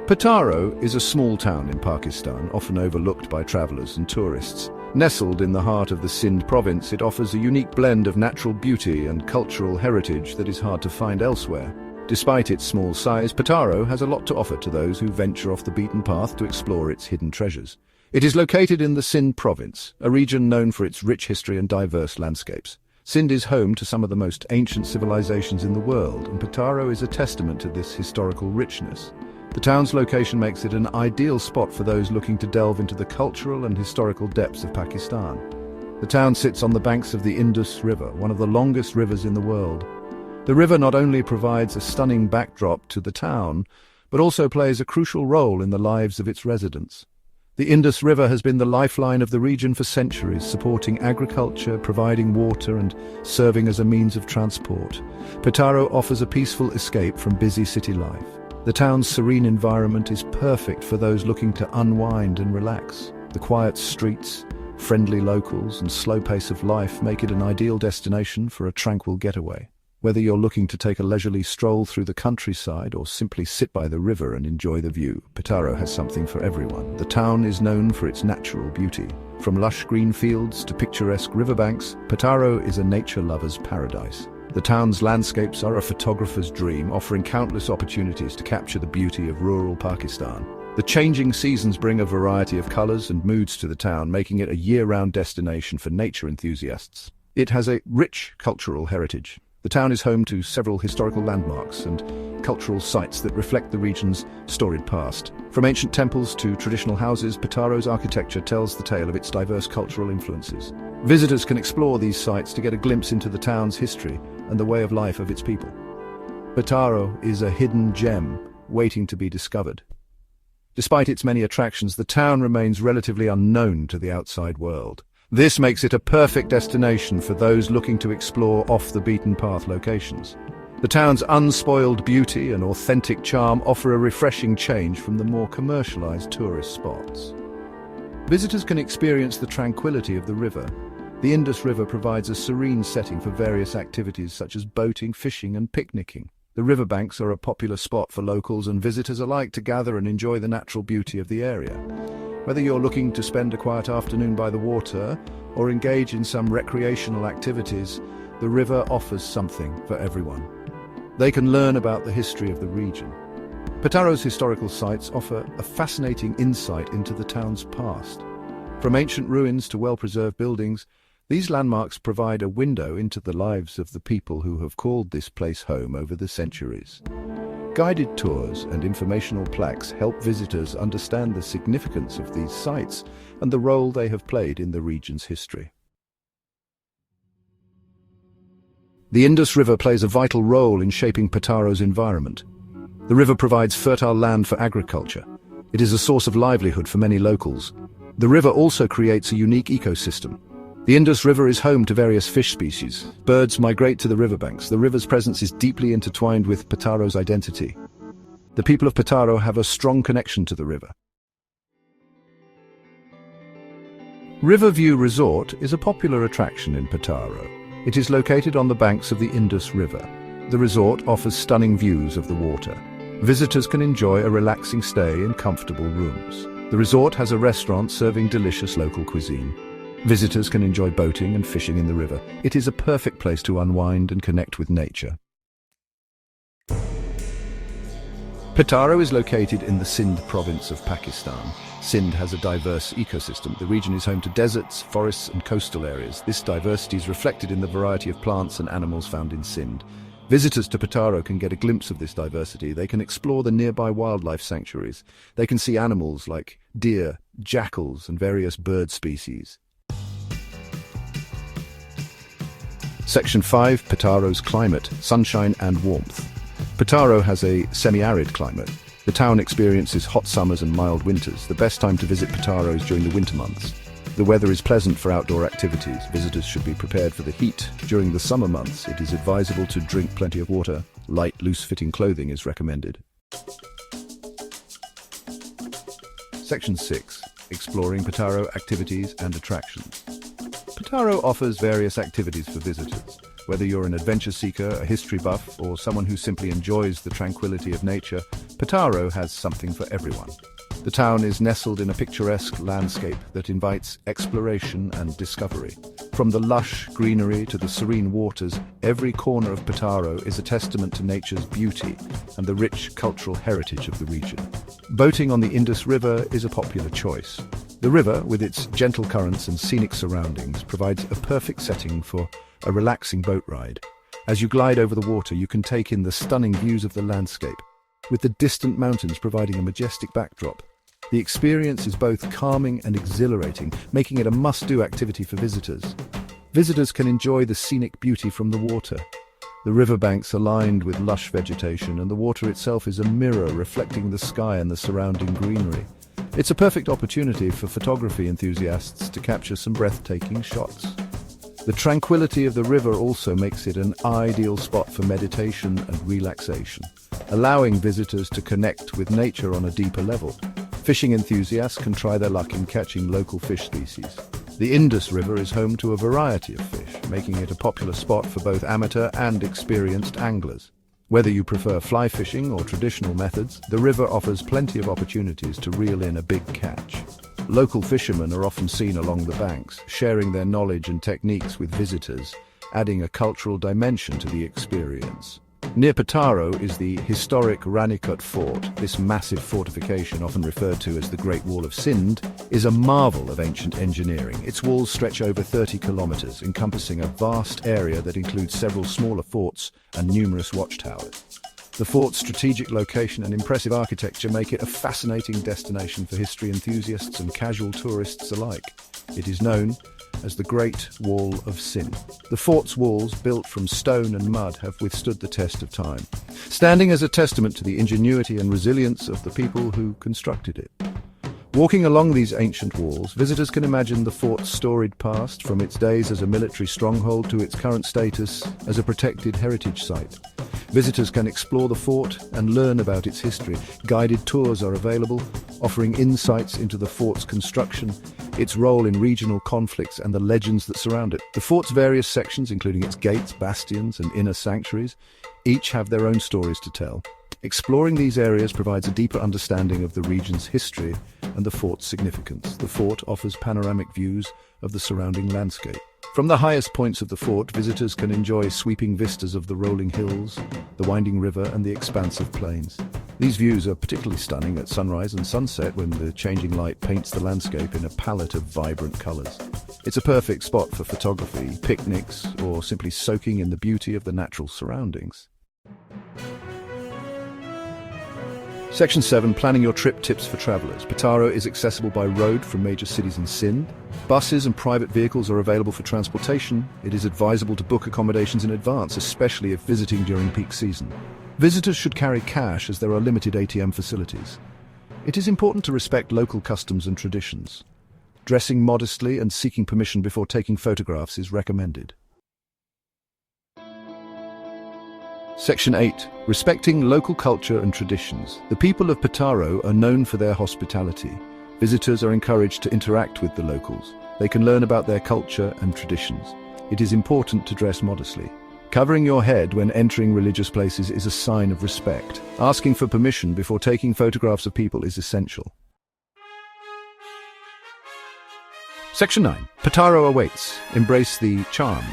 Petaro is a small town in Pakistan, often overlooked by travelers and tourists. Nestled in the heart of the Sindh province, it offers a unique blend of natural beauty and cultural heritage that is hard to find elsewhere. Despite its small size, Petaro has a lot to offer to those who venture off the beaten path to explore its hidden treasures. It is located in the Sindh province, a region known for its rich history and diverse landscapes. Sindh is home to some of the most ancient civilizations in the world, and Petaro is a testament to this historical richness. The town's location makes it an ideal spot for those looking to delve into the cultural and historical depths of Pakistan. The town sits on the banks of the Indus River, one of the longest rivers in the world. The river not only provides a stunning backdrop to the town, but also plays a crucial role in the lives of its residents. The Indus River has been the lifeline of the region for centuries, supporting agriculture, providing water, and serving as a means of transport. Petaro offers a peaceful escape from busy city life. The town's serene environment is perfect for those looking to unwind and relax. The quiet streets, friendly locals, and slow pace of life make it an ideal destination for a tranquil getaway. Whether you're looking to take a leisurely stroll through the countryside or simply sit by the river and enjoy the view, Petaro has something for everyone. The town is known for its natural beauty. From lush green fields to picturesque riverbanks, Petaro is a nature lover's paradise. The town's landscapes are a photographer's dream, offering countless opportunities to capture the beauty of rural Pakistan. The changing seasons bring a variety of colors and moods to the town, making it a year-round destination for nature enthusiasts. It has a rich cultural heritage. The town is home to several historical landmarks and cultural sites that reflect the region's storied past. From ancient temples to traditional houses, Petaro's architecture tells the tale of its diverse cultural influences. Visitors can explore these sites to get a glimpse into the town's history and the way of life of its people. Petaro is a hidden gem waiting to be discovered. Despite its many attractions, the town remains relatively unknown to the outside world. This makes it a perfect destination for those looking to explore off-the-beaten-path locations. The town's unspoiled beauty and authentic charm offer a refreshing change from the more commercialized tourist spots. Visitors can experience the tranquility of the river. The Indus River provides a serene setting for various activities such as boating, fishing, and picnicking. The riverbanks are a popular spot for locals and visitors alike to gather and enjoy the natural beauty of the area. Whether you're looking to spend a quiet afternoon by the water or engage in some recreational activities, the river offers something for everyone. They can learn about the history of the region. Petaro's historical sites offer a fascinating insight into the town's past. From ancient ruins to well-preserved buildings, these landmarks provide a window into the lives of the people who have called this place home over the centuries. Guided tours and informational plaques help visitors understand the significance of these sites and the role they have played in the region's history. The Indus River plays a vital role in shaping Petaro's environment. The river provides fertile land for agriculture. It is a source of livelihood for many locals. The river also creates a unique ecosystem. The Indus River is home to various fish species. Birds migrate to the riverbanks. The river's presence is deeply intertwined with Petaro's identity. The people of Petaro have a strong connection to the river. Riverview Resort is a popular attraction in Petaro. It is located on the banks of the Indus River. The resort offers stunning views of the water. Visitors can enjoy a relaxing stay in comfortable rooms. The resort has a restaurant serving delicious local cuisine. Visitors can enjoy boating and fishing in the river. It is a perfect place to unwind and connect with nature. Petaro is located in the Sindh province of Pakistan. Sindh has a diverse ecosystem. The region is home to deserts, forests, and coastal areas. This diversity is reflected in the variety of plants and animals found in Sindh. Visitors to Petaro can get a glimpse of this diversity. They can explore the nearby wildlife sanctuaries. They can see animals like deer, jackals, and various bird species. Section 5, Petaro's climate, sunshine and warmth. Petaro has a semi-arid climate. The town experiences hot summers and mild winters. The best time to visit Petaro is during the winter months. The weather is pleasant for outdoor activities. Visitors should be prepared for the heat. During the summer months, it is advisable to drink plenty of water. Light, loose-fitting clothing is recommended. Section 6, exploring Petaro activities and attractions. Petaro offers various activities for visitors. Whether you're an adventure seeker, a history buff, or someone who simply enjoys the tranquility of nature, Petaro has something for everyone. The town is nestled in a picturesque landscape that invites exploration and discovery. From the lush greenery to the serene waters, every corner of Petaro is a testament to nature's beauty and the rich cultural heritage of the region. Boating on the Indus River is a popular choice. The river, with its gentle currents and scenic surroundings, provides a perfect setting for a relaxing boat ride. As you glide over the water, you can take in the stunning views of the landscape, with the distant mountains providing a majestic backdrop. The experience is both calming and exhilarating, making it a must-do activity for visitors. Visitors can enjoy the scenic beauty from the water. The riverbanks are lined with lush vegetation, and the water itself is a mirror reflecting the sky and the surrounding greenery. It's a perfect opportunity for photography enthusiasts to capture some breathtaking shots. The tranquility of the river also makes it an ideal spot for meditation and relaxation, allowing visitors to connect with nature on a deeper level. Fishing enthusiasts can try their luck in catching local fish species. The Indus River is home to a variety of fish, making it a popular spot for both amateur and experienced anglers. Whether you prefer fly fishing or traditional methods, the river offers plenty of opportunities to reel in a big catch. Local fishermen are often seen along the banks, sharing their knowledge and techniques with visitors, adding a cultural dimension to the experience. Near Petaro is the historic Ranikot Fort. This massive fortification, often referred to as the Great Wall of Sind, is a marvel of ancient engineering. Its walls stretch over 30 kilometers, encompassing a vast area that includes several smaller forts and numerous watchtowers. The fort's strategic location and impressive architecture make it a fascinating destination for history enthusiasts and casual tourists alike. It is known as the Great Wall of Sin. The fort's walls, built from stone and mud, have withstood the test of time, standing as a testament to the ingenuity and resilience of the people who constructed it. Walking along these ancient walls, visitors can imagine the fort's storied past, from its days as a military stronghold to its current status as a protected heritage site. Visitors can explore the fort and learn about its history. Guided tours are available, offering insights into the fort's construction, its role in regional conflicts, and the legends that surround it. The fort's various sections, including its gates, bastions, and inner sanctuaries, each have their own stories to tell. Exploring these areas provides a deeper understanding of the region's history and the fort's significance. The fort offers panoramic views of the surrounding landscape. From the highest points of the fort, visitors can enjoy sweeping vistas of the rolling hills, the winding river, and the expansive plains. These views are particularly stunning at sunrise and sunset, when the changing light paints the landscape in a palette of vibrant colors. It's a perfect spot for photography, picnics, or simply soaking in the beauty of the natural surroundings. Section 7. Planning your trip tips for travelers. Petaro is accessible by road from major cities in Sind. Buses and private vehicles are available for transportation. It is advisable to book accommodations in advance, especially if visiting during peak season. Visitors should carry cash, as there are limited ATM facilities. It is important to respect local customs and traditions. Dressing modestly and seeking permission before taking photographs is recommended. Section 8. Respecting local culture and traditions. The people of Petaro are known for their hospitality. Visitors are encouraged to interact with the locals. They can learn about their culture and traditions. It is important to dress modestly. Covering your head when entering religious places is a sign of respect. Asking for permission before taking photographs of people is essential. Section 9. Petaro awaits. Embrace the charm.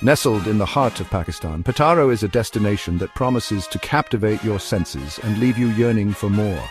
Nestled in the heart of Pakistan, Petaro is a destination that promises to captivate your senses and leave you yearning for more.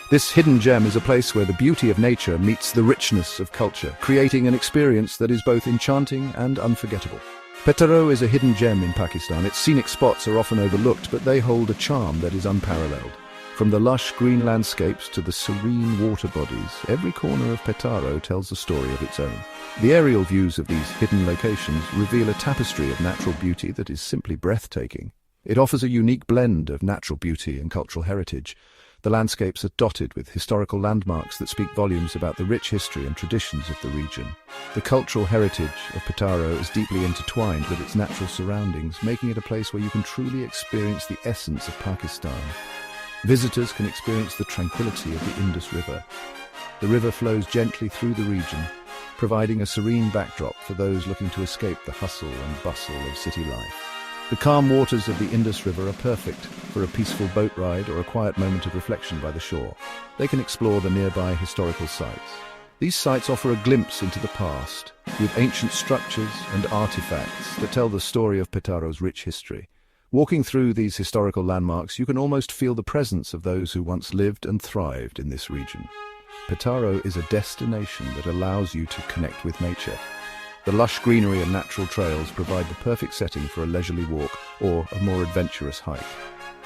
This hidden gem is a place where the beauty of nature meets the richness of culture, creating an experience that is both enchanting and unforgettable. Petaro is a hidden gem in Pakistan. Its scenic spots are often overlooked, but they hold a charm that is unparalleled. From the lush green landscapes to the serene water bodies, every corner of Petaro tells a story of its own. The aerial views of these hidden locations reveal a tapestry of natural beauty that is simply breathtaking. It offers a unique blend of natural beauty and cultural heritage. The landscapes are dotted with historical landmarks that speak volumes about the rich history and traditions of the region. The cultural heritage of Petaro is deeply intertwined with its natural surroundings, making it a place where you can truly experience the essence of Pakistan. Visitors can experience the tranquility of the Indus River. The river flows gently through the region, providing a serene backdrop for those looking to escape the hustle and bustle of city life. The calm waters of the Indus River are perfect for a peaceful boat ride or a quiet moment of reflection by the shore. They can explore the nearby historical sites. These sites offer a glimpse into the past, with ancient structures and artifacts that tell the story of Petaro's rich history. Walking through these historical landmarks, you can almost feel the presence of those who once lived and thrived in this region. Petaro is a destination that allows you to connect with nature. The lush greenery and natural trails provide the perfect setting for a leisurely walk or a more adventurous hike.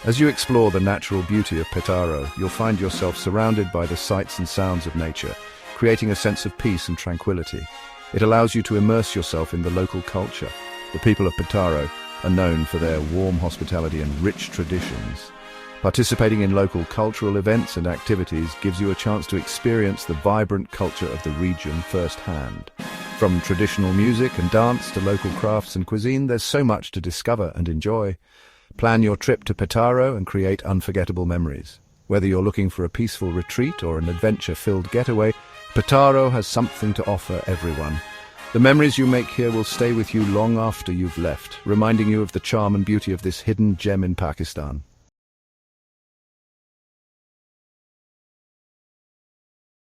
As you explore the natural beauty of Petaro, you'll find yourself surrounded by the sights and sounds of nature, creating a sense of peace and tranquility. It allows you to immerse yourself in the local culture. The people of Petaro are known for their warm hospitality and rich traditions. Participating in local cultural events and activities gives you a chance to experience the vibrant culture of the region firsthand. From traditional music and dance to local crafts and cuisine, there's so much to discover and enjoy. Plan your trip to Petaro and create unforgettable memories. Whether you're looking for a peaceful retreat or an adventure-filled getaway, Petaro has something to offer everyone. The memories you make here will stay with you long after you've left, reminding you of the charm and beauty of this hidden gem in Pakistan.